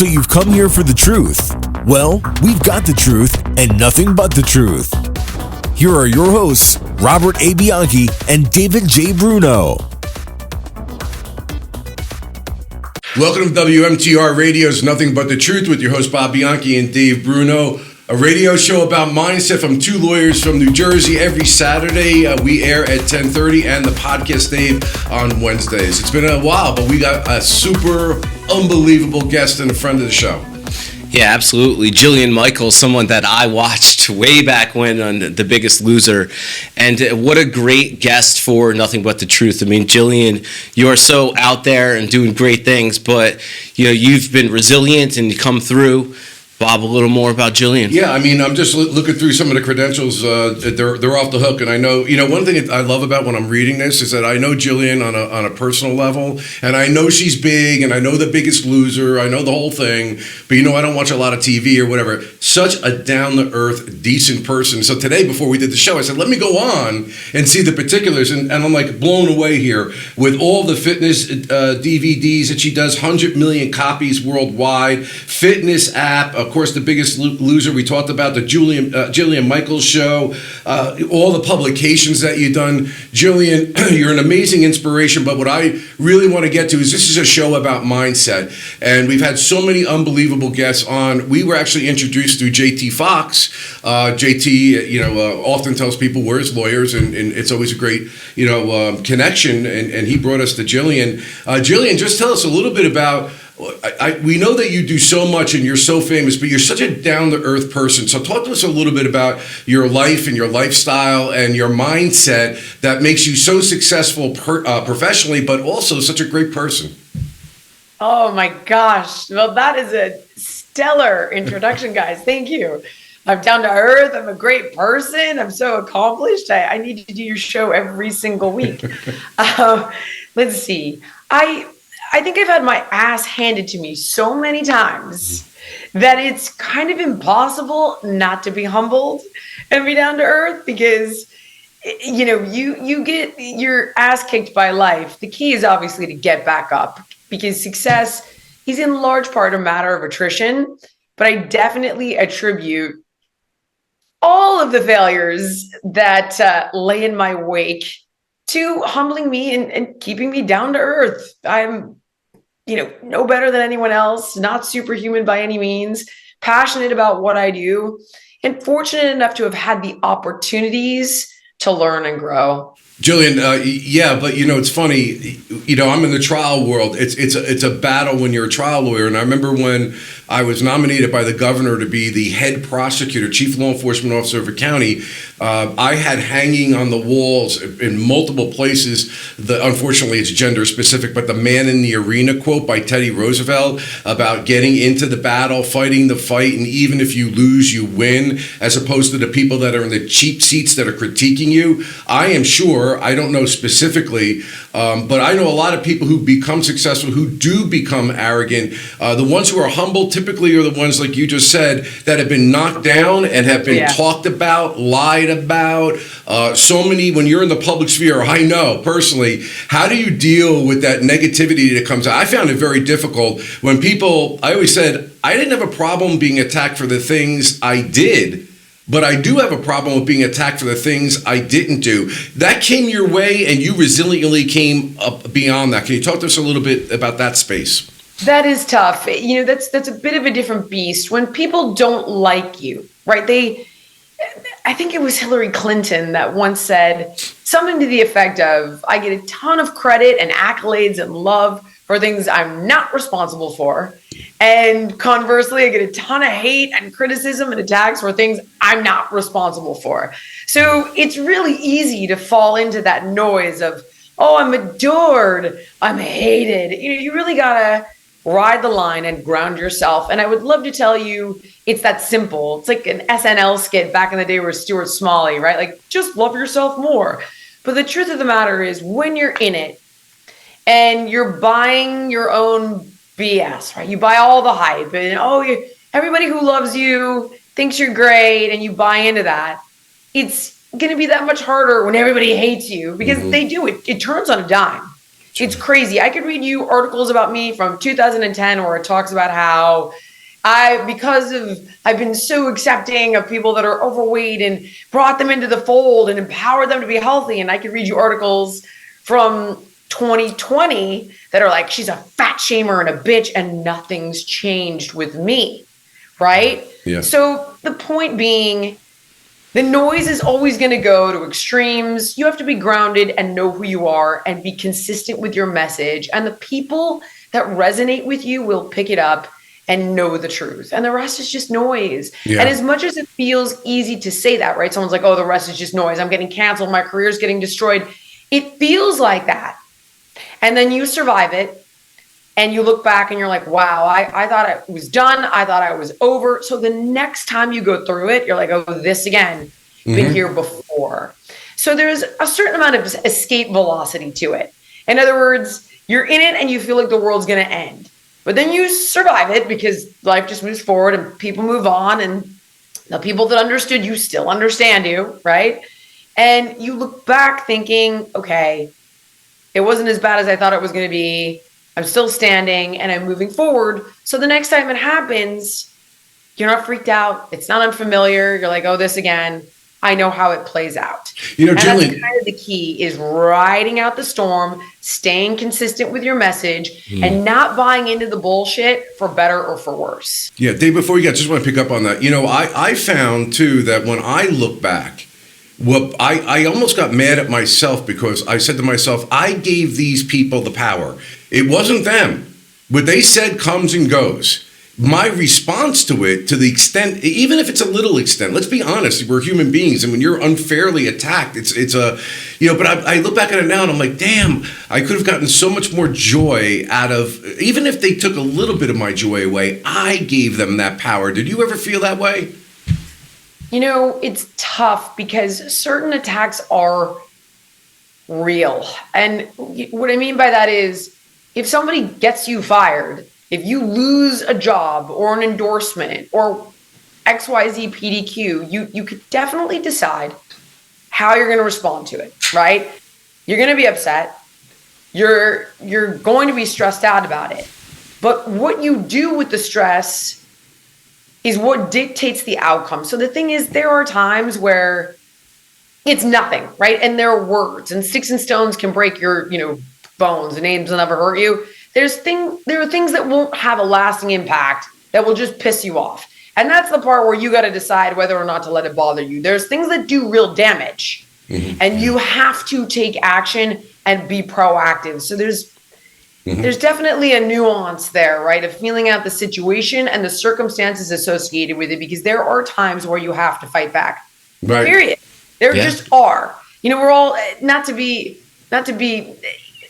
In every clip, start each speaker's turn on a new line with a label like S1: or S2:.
S1: So you've come here for the truth. Well, we've got the truth and nothing but the truth. Here are your hosts, Robert A. Bianchi and David J. Bruno.
S2: Welcome to WMTR Radio's Nothing But the Truth with your host, Bob Bianchi and Dave Bruno. A radio show about mindset from two lawyers from New Jersey every Saturday. We air at 10:30 and the podcast, Dave, on Wednesdays. It's been a while, but we got a super unbelievable guest and a friend of the show.
S3: Yeah, absolutely. Jillian Michaels, someone that I watched way back when on The Biggest Loser. And what a great guest for Nothing But the Truth. I mean, Jillian, you are so out there and doing great things, but you've been resilient and you come through. Bob, a little more about Jillian.
S2: Yeah, I mean, I'm just looking through some of the credentials. They're off the hook, and I know, one thing that I love about when I'm reading this is that I know Jillian on a personal level, and I know she's big, and I know The Biggest Loser, I know the whole thing, but I don't watch a lot of TV or whatever. Such a down-to-earth, decent person. So today, before we did the show, I said, let me go on and see the particulars, and I'm like blown away here with all the fitness DVDs that she does, 100 million copies worldwide, fitness app, of course, The Biggest Loser, we talked about the Jillian Michaels show, all the publications that you've done. Jillian, you're an amazing inspiration, but what I really want to get to is this is a show about mindset, and we've had so many unbelievable guests on. We were actually introduced through JT Fox. JT, often tells people we're his lawyers, and it's always a great, connection, and he brought us to Jillian. Jillian, just tell us a little bit about, we know that you do so much and you're so famous, but you're such a down-to-earth person. So talk to us a little bit about your life and your lifestyle and your mindset that makes you so successful professionally, but also such a great person.
S4: Oh my gosh. Well, that is a stellar introduction, guys. Thank you. I'm down to earth. I'm a great person. I'm so accomplished. I need to do your show every single week. Let's see. I think I've had my ass handed to me so many times that it's kind of impossible not to be humbled and be down to earth because, you get your ass kicked by life. The key is obviously to get back up because success is in large part a matter of attrition, but I definitely attribute all of the failures that lay in my wake to humbling me and keeping me down to earth. I'm no better than anyone else, not superhuman by any means, passionate about what I do, and fortunate enough to have had the opportunities to learn and grow.
S2: Jillian, but it's funny, I'm in the trial world. It's a battle when you're a trial lawyer. And I remember when I was nominated by the governor to be the head prosecutor, chief law enforcement officer of a county, I had hanging on the walls in multiple places, unfortunately it's gender specific, but the man in the arena quote by Teddy Roosevelt about getting into the battle, fighting the fight, and even if you lose, you win, as opposed to the people that are in the cheap seats that are critiquing you. I am sure, I don't know specifically, but I know a lot of people who become successful, who do become arrogant. The ones who are humble typically are the ones, like you just said, that have been knocked down and have been talked about, lied about. So many, when you're in the public sphere, I know personally, how do you deal with that negativity that comes out? I found it very difficult when people, I always said, I didn't have a problem being attacked for the things I did, but I do have a problem with being attacked for the things I didn't do. That came your way and you resiliently came up beyond that. Can you talk to us a little bit about that space?
S4: That is tough. That's a bit of a different beast. When people don't like you, right? I think it was Hillary Clinton that once said something to the effect of, I get a ton of credit and accolades and love for things I'm not responsible for. And conversely, I get a ton of hate and criticism and attacks for things I'm not responsible for. So it's really easy to fall into that noise of, oh, I'm adored, I'm hated. You really gotta ride the line and ground yourself. And I would love to tell you it's that simple. It's like an SNL skit back in the day where Stuart Smalley, right? Like, just love yourself more. But the truth of the matter is when you're in it and you're buying your own BS, right? You buy all the hype and, everybody who loves you thinks you're great and you buy into that. It's going to be that much harder when everybody hates you because they do. It turns on a dime. It's crazy. I could read you articles about me from 2010 where it talks about how I've been so accepting of people that are overweight and brought them into the fold and empowered them to be healthy. And I could read you articles from 2020 that are like, she's a fat shamer and a bitch and nothing's changed with me. Right?
S2: Yeah.
S4: So the point being, the noise is always going to go to extremes. You have to be grounded and know who you are and be consistent with your message. And the people that resonate with you will pick it up and know the truth. And the rest is just noise.
S2: Yeah.
S4: And as much as it feels easy to say that, right? Someone's like, oh, the rest is just noise. I'm getting canceled. My career's getting destroyed. It feels like that. And then you survive it. And you look back and you're like, wow, I thought it was done. I thought I was over. So the next time you go through it, you're like, oh, this again, been here before. So there's a certain amount of escape velocity to it. In other words, you're in it and you feel like the world's going to end. But then you survive it because life just moves forward and people move on. And the people that understood you still understand you, right? And you look back thinking, okay, it wasn't as bad as I thought it was going to be. I'm still standing and I'm moving forward. So the next time it happens, you're not freaked out. It's not unfamiliar. You're like, oh, this again. I know how it plays out.
S2: You know,
S4: and
S2: Jillian,
S4: that's kind of the key is riding out the storm, staying consistent with your message and not buying into the bullshit for better or for worse.
S2: Yeah, Dave, before you go, I just want to pick up on that. You know, I found too that when I look back, well, I almost got mad at myself because I said to myself, I gave these people the power. It wasn't them. What they said comes and goes. My response to it, to the extent, even if it's a little extent, let's be honest, we're human beings. And when you're unfairly attacked, it's a, you know, but I look back at it now and I'm like, damn, I could have gotten so much more joy out of, even if they took a little bit of my joy away, I gave them that power. Did you ever feel that way?
S4: You know, it's tough because certain attacks are real. And what I mean by that is if somebody gets you fired, if you lose a job or an endorsement or XYZ PDQ, you could definitely decide how you're going to respond to it, right? You're going to be upset. You're going to be stressed out about it. But what you do with the stress is what dictates the outcome. So the thing is, there are times where it's nothing, right? And there are words, and sticks and stones can break your, bones, and names will never hurt you. There are things that won't have a lasting impact that will just piss you off. And that's the part where you got to decide whether or not to let it bother you. There's things that do real damage, and you have to take action and be proactive. So there's definitely a nuance there, right? Of feeling out the situation and the circumstances associated with it, because there are times where you have to fight back.
S2: Right.
S4: Period. There just are. We're all not to be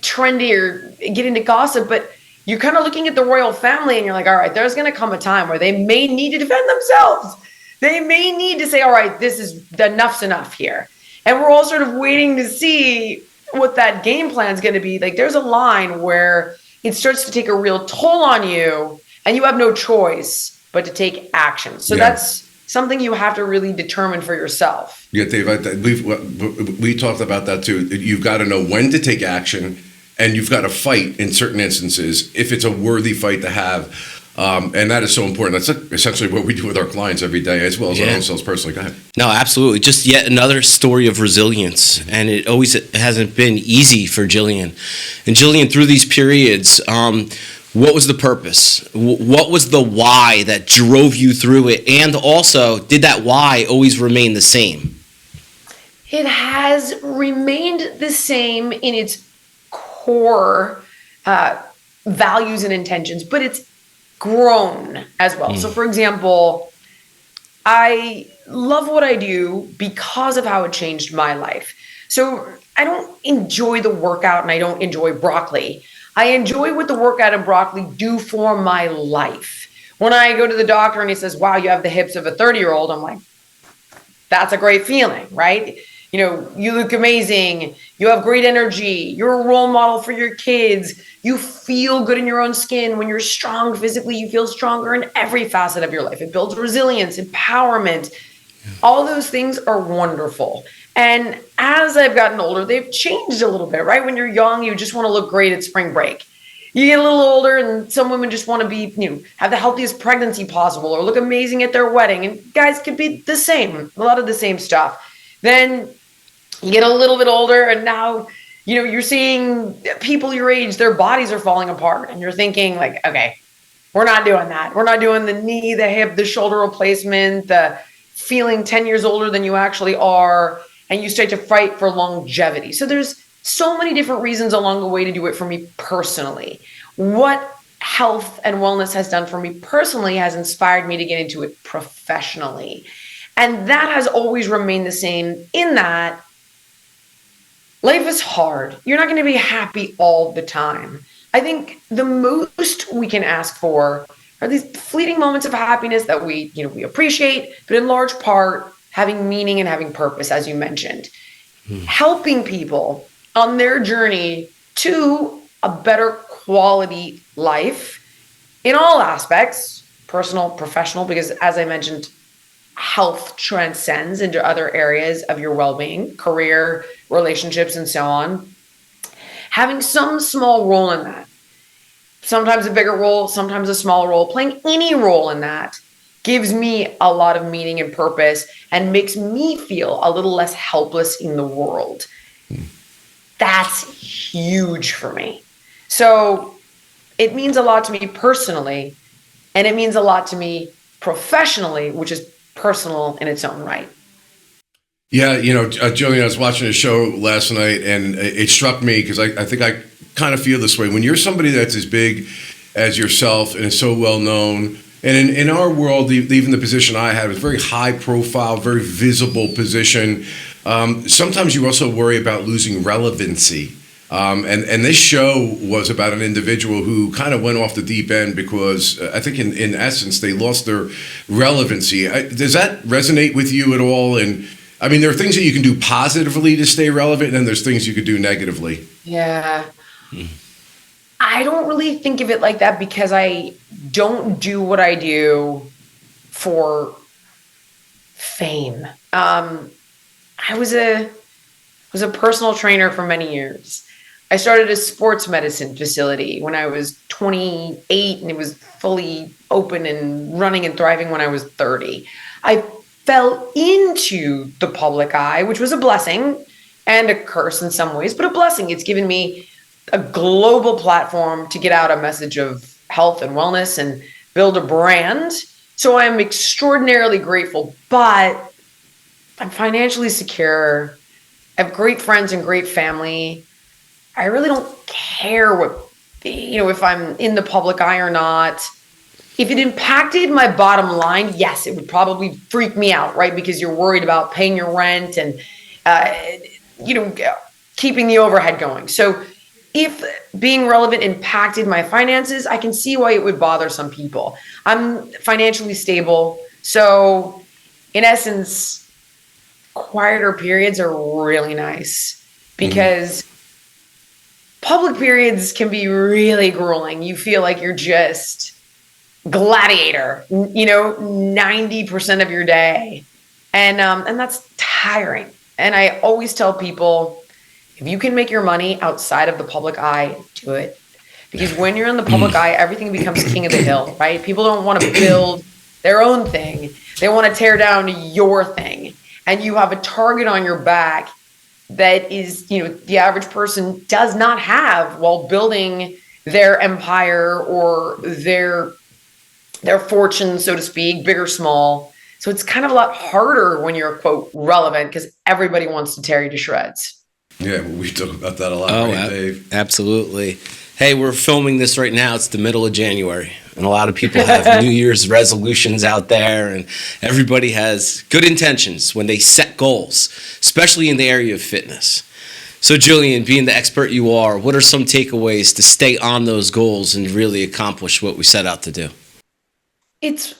S4: trendy or get into gossip, but you're kind of looking at the royal family and you're like, all right, there's going to come a time where they may need to defend themselves. They may need to say, all right, enough's enough here. And we're all sort of waiting to see what that game plan is going to be. Like, there's a line where it starts to take a real toll on you and you have no choice but to take action. So that's something you have to really determine for yourself.
S2: Yeah, Dave, we talked about that too. You've got to know when to take action, and you've got to fight in certain instances if it's a worthy fight to have. And that is so important. That's essentially what we do with our clients every day, as well as our own selves personally. Go ahead.
S3: No, absolutely. Just yet another story of resilience. And it hasn't been easy for Jillian. And Jillian, through these periods, what was the purpose? What was the why that drove you through it? And also, did that why always remain the same?
S4: It has remained the same in its core values and intentions, but it's grown as well. So for example, I love what I do because of how it changed my life. So I don't enjoy the workout and I don't enjoy broccoli. I enjoy what the workout and broccoli do for my life. When I go to the doctor and he says, wow, you have the hips of a 30-year-old, I'm like, that's a great feeling, right? You look amazing. You have great energy. You're a role model for your kids. You feel good in your own skin. When you're strong physically, you feel stronger in every facet of your life. It builds resilience, empowerment. All those things are wonderful. And as I've gotten older, they've changed a little bit, right? When you're young, you just want to look great at spring break. You get a little older and some women just want to be, have the healthiest pregnancy possible or look amazing at their wedding. And guys could be the same, a lot of the same stuff. Then you get a little bit older and now, you're seeing people your age, their bodies are falling apart. And you're thinking like, okay, we're not doing that. We're not doing the knee, the hip, the shoulder replacement, the feeling 10 years older than you actually are. And you start to fight for longevity. So there's so many different reasons along the way to do it for me personally. What health and wellness has done for me personally has inspired me to get into it professionally. And that has always remained the same in that life is hard. You're not going to be happy all the time. I think the most we can ask for are these fleeting moments of happiness that we appreciate, but in large part, having meaning and having purpose, as you mentioned. Helping people on their journey to a better quality life in all aspects, personal, professional, because as I mentioned, health transcends into other areas of your well-being, career, relationships, and so on. Having some small role in that, sometimes a bigger role, sometimes a small role, playing any role in that gives me a lot of meaning and purpose and makes me feel a little less helpless in the world. That's huge for me. So it means a lot to me personally, and it means a lot to me professionally, which is personal in its own right.
S2: Yeah, Jillian, I was watching a show last night, and it struck me because I think I kind of feel this way. When you're somebody that's as big as yourself and is so well known, and in our world, even the position I had was very high profile, very visible position. Sometimes you also worry about losing relevancy. And this show was about an individual who kind of went off the deep end because I think in essence, they lost their relevancy. Does that resonate with you at all? And I mean, there are things that you can do positively to stay relevant, and then there's things you could do negatively.
S4: Yeah. I don't really think of it like that because I don't do what I do for fame. I was a personal trainer for many years. I started a sports medicine facility when I was 28, and it was fully open and running and thriving when I was 30. I fell into the public eye, which was a blessing and a curse in some ways, but a blessing. It's given me a global platform to get out a message of health and wellness and build a brand. So I am extraordinarily grateful, but I'm financially secure. I have great friends and great family. I really don't care what, if I'm in the public eye or not. If it impacted my bottom line, yes, it would probably freak me out, right? Because you're worried about paying your rent and, keeping the overhead going. So if being relevant impacted my finances, I can see why it would bother some people. I'm financially stable. So in essence, quieter periods are really nice because public periods can be really grueling. You feel like you're just gladiator, 90% of your day. And that's tiring. And I always tell people, if you can make your money outside of the public eye, do it. Because when you're in the public eye, everything becomes king of the hill, right? People don't want to build their own thing. They want to tear down your thing. And you have a target on your back that is, the average person does not have while building their empire or their fortune, so to speak, big or small. So it's kind of a lot harder when you're, quote, relevant because everybody wants to tear you to shreds.
S2: Yeah, we talk about that a lot, right, Dave?
S3: Absolutely. Hey, we're filming this right now. It's the middle of January, and a lot of people have New Year's resolutions out there, and everybody has good intentions when they set goals, especially in the area of fitness. So, Jillian, being the expert you are, what are some takeaways to stay on those goals and really accomplish what we set out to do?
S4: It's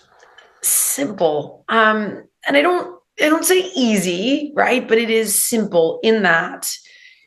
S4: simple. And I don't say easy, right? But it is simple in that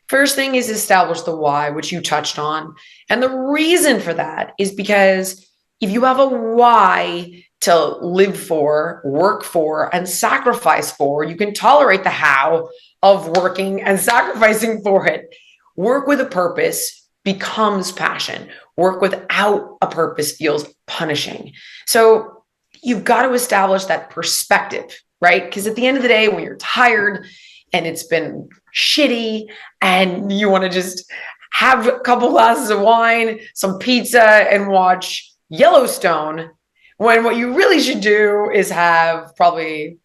S4: first thing is establish the why, which you touched on. And the reason for that is because if you have a why to live for, work for, and sacrifice for, you can tolerate the how of working and sacrificing for it. Work with a purpose becomes passion. Work without a purpose feels punishing. So you've got to establish that perspective, right? Because at the end of the day, when you're tired and it's been shitty and you want to just have a couple glasses of wine, some pizza, and watch Yellowstone, when what you really should do is have probably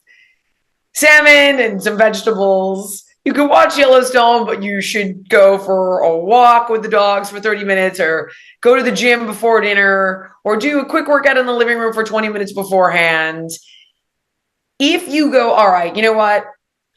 S4: salmon and some vegetables. You can watch Yellowstone, but you should go for a walk with the dogs for 30 minutes or go to the gym before dinner or do a quick workout in the living room for 20 minutes beforehand. If you go, all right, you know what?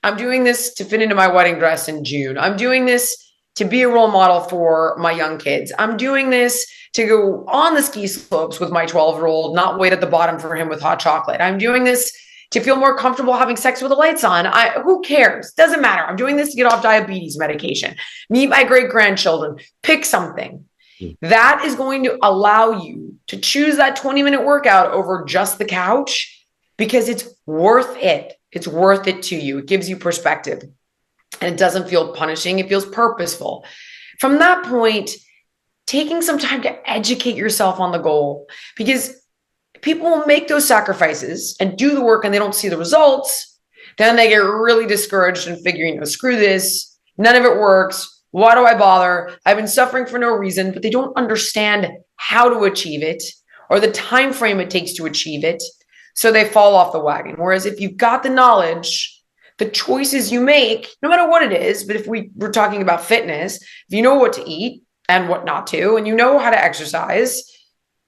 S4: I'm doing this to fit into my wedding dress in June. I'm doing this to be a role model for my young kids. I'm doing this to go on the ski slopes with my 12-year-old, not wait at the bottom for him with hot chocolate. I'm doing this to feel more comfortable having sex with the lights on. Who cares? Doesn't matter. I'm doing this to get off diabetes medication, meet my great-grandchildren, pick something. That is going to allow you to choose that 20-minute workout over just the couch because it's worth it. It's worth it to you. It gives you perspective and it doesn't feel punishing. It feels purposeful. From that point, taking some time to educate yourself on the goal, because people will make those sacrifices and do the work and they don't see the results. Then they get really discouraged and figuring, screw this. None of it works. Why do I bother? I've been suffering for no reason, but they don't understand how to achieve it or the time frame it takes to achieve it. So they fall off the wagon. Whereas if you've got the knowledge, the choices you make, no matter what it is, but if we're talking about fitness, if you know what to eat and what not to, and you know how to exercise,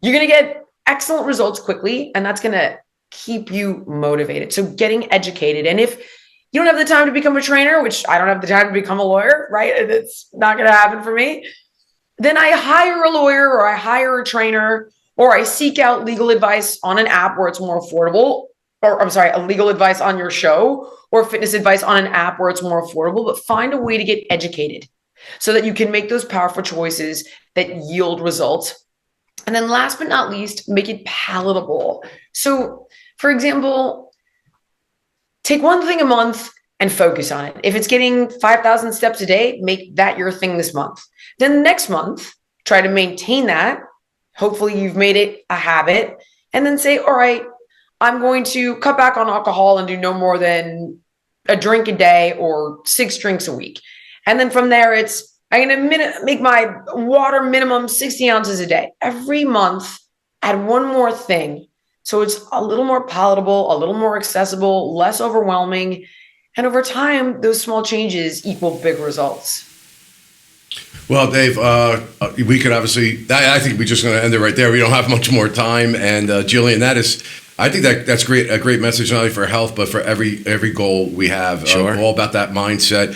S4: you're going to get excellent results quickly, and that's going to keep you motivated. So getting educated. And if you don't have the time to become a trainer, which I don't have the time to become a lawyer, right? It's not going to happen for me. Then I hire a lawyer or I hire a trainer or I seek out legal advice on an app where it's more affordable, or I'm sorry, a legal advice on your show or fitness advice on an app where it's more affordable, but find a way to get educated so that you can make those powerful choices that yield results. And then last but not least, make it palatable. So for example, take one thing a month and focus on it. If it's getting 5,000 steps a day, make that your thing this month. Then next month, try to maintain that. Hopefully you've made it a habit. And then say, all right, I'm going to cut back on alcohol and do no more than a drink a day or 6 drinks a week. And then from there, I'm going to make my water minimum 60 ounces a day. Every month, add one more thing. So it's a little more palatable, a little more accessible, less overwhelming. And over time, those small changes equal big results.
S2: Well, Dave, we could obviously, I think we're just going to end it right there. We don't have much more time. And Jillian, I think that's great. A great message, not only for health, but for every goal we have.
S3: Sure.
S2: All about that mindset.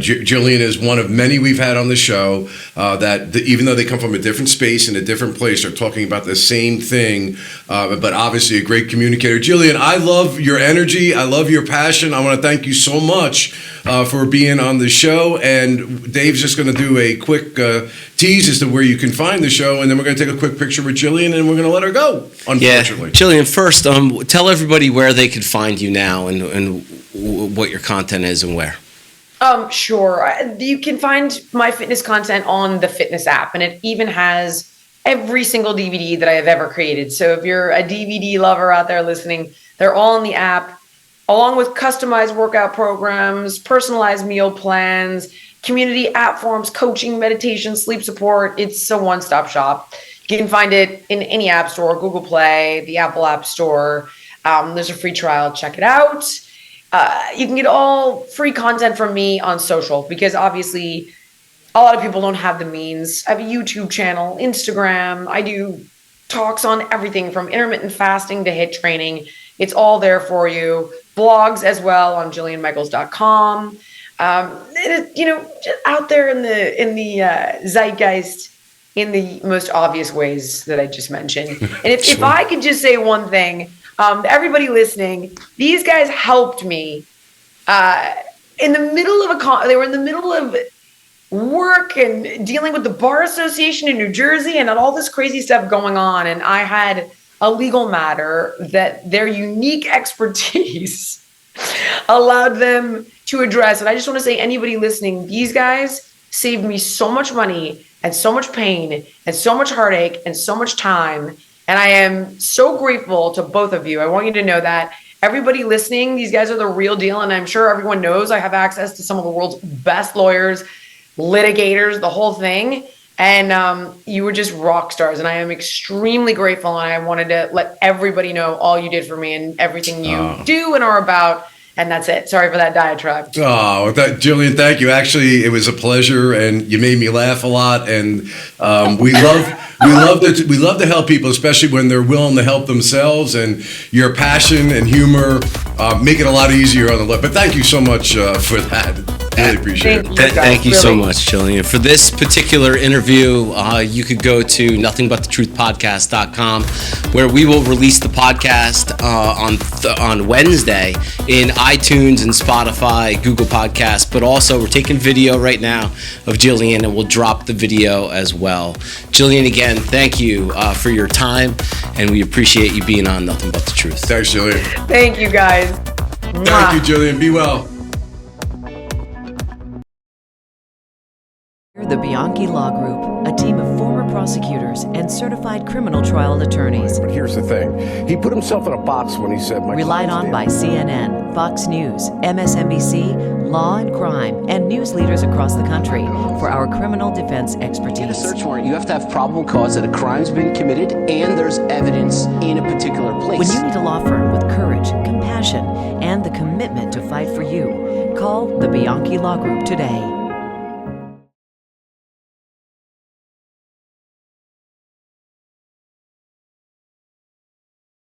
S2: Jillian is one of many we've had on the show even though they come from a different space and a different place, are talking about the same thing. But obviously a great communicator. Jillian, I love your energy. I love your passion. I want to thank you so much for being on the show. And Dave's just going to do a quick tease as to where you can find the show, and then we're going to take a quick picture with Jillian, and we're going to let her go, unfortunately.
S3: Yeah. Jillian, first, tell everybody where they could find you now and what your content is and where.
S4: Sure. You can find my fitness content on the fitness app, and it even has every single DVD that I have ever created. So if you're a DVD lover out there listening, they're all in the app, along with customized workout programs, personalized meal plans, community app forums, coaching, meditation, sleep support. It's a one-stop shop. You can find it in any app store, Google Play, the Apple App Store. There's a free trial. Check it out. You can get all free content from me on social, because obviously a lot of people don't have the means. I have a YouTube channel, Instagram. I do talks on everything from intermittent fasting to HIIT training. It's all there for you. Blogs as well on jillianmichaels.com. Just out there in the zeitgeist in the most obvious ways that I just mentioned. And if I could just say one thing, to everybody listening, these guys helped me in the middle of they were in the middle of work and dealing with the Bar Association in New Jersey and all this crazy stuff going on. And I had a legal matter that their unique expertise allowed them to address. And I just want to say, anybody listening, these guys saved me so much money and so much pain and so much heartache and so much time. And I am so grateful to both of you. I want you to know that. Everybody listening, these guys are the real deal. And I'm sure everyone knows I have access to some of the world's best lawyers, litigators, the whole thing. And you were just rock stars. And I am extremely grateful. And I wanted to let everybody know all you did for me and everything you do and are about. And that's it. Sorry for that diatribe.
S2: Oh, Jillian, thank you. Actually, it was a pleasure, and you made me laugh a lot. And we love to help people, especially when they're willing to help themselves. And your passion and humor make it a lot easier on the left. But thank you so much for that. Really appreciate it.
S3: Thank you so much, Jillian. For this particular interview, you could go to nothingbuttetruthpodcast.com, where we will release the podcast on Wednesday in iTunes and Spotify, Google Podcasts, but also we're taking video right now of Jillian, and we'll drop the video as well. Jillian, again, thank you for your time, and we appreciate you being on Nothing But the Truth.
S2: Thanks, Jillian.
S4: Thank you, guys.
S2: Thank you, Jillian. Be well.
S5: The Bianchi Law Group, a team of former prosecutors and certified criminal trial attorneys.
S6: But here's the thing. He put himself in a box when he said...
S5: Relied on by CNN, Fox News, MSNBC, Law and Crime, and news leaders across the country for our criminal defense expertise.
S7: In a search warrant, you have to have probable cause that a crime's been committed and there's evidence in a particular place.
S5: When you need a law firm with courage, compassion, and the commitment to fight for you, call the Bianchi Law Group today.